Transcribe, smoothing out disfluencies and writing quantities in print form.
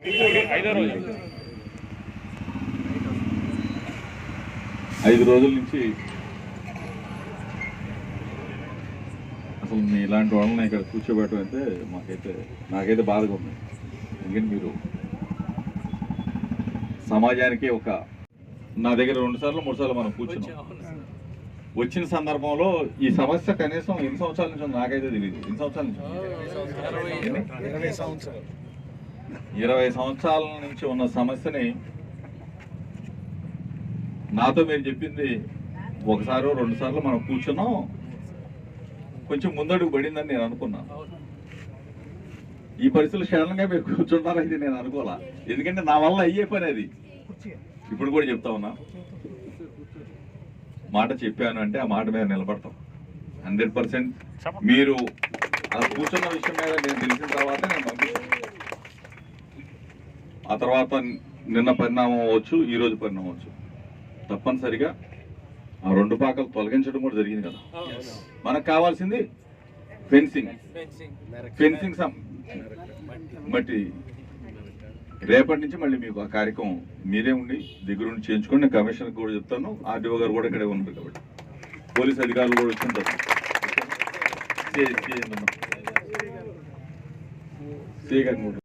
5 రోజుల నుంచి అసలు మీ ఇలాంటి వాళ్ళని ఇక్కడ కూర్చోబెట్టడం అయితే నాకైతే బాధగా ఉంది. ఎందుకంటే మీరు సమాజానికి నా దగ్గర 2 సార్లు 3 సార్లు మనం కూర్చున్నాం. వచ్చిన సందర్భంలో ఈ సమస్య కనీసం ఎన్ని సంవత్సరాల నుంచి ఉంది నాకైతే తెలియదు. ఎన్ని సంవత్సరాల నుంచి? 20 సంవత్సరాల నుంచి ఉన్న సమస్యని నాతో మీరు చెప్పింది 1 సారో 2 సార్లు మనం కూర్చున్నాం, కొంచెం ముందడుగు పడిందని నేను అనుకున్నాను. ఈ పరిస్థితులు క్షేత్రంగా మీరు కూర్చుంటారైతే నేను అనుకోవాలా. ఎందుకంటే నా వల్ల అయ్యే పని అది. ఇప్పుడు కూడా చెప్తా ఉన్నా, మాట చెప్పాను అంటే ఆ మాట మీద నిలబడతాం 100%. మీరు అలా కూర్చున్న విషయం మీద నేను తెలిసిన తర్వాత నేను పంపిస్తాను. ఆ తర్వాత నిన్న పరిణామం అవ్వచ్చు, ఈరోజు పరిణామం అవ్వచ్చు. తప్పనిసరిగా ఆ 2 పాకలు తొలగించడం కూడా జరిగింది కదా. మనకు కావాల్సింది ఫెన్సింగ్ బట్టి రేపటి నుంచి మళ్ళీ మీకు ఆ కార్యక్రమం మీరే ఉండి దగ్గరుండి చేయించుకోండి. నేను కమిషనర్కి కూడా చెప్తాను, ఆర్డీఓ గారు కూడా ఇక్కడే ఉన్నారు కాబట్టి, పోలీస్ అధికారులు కూడా వచ్చింటారు.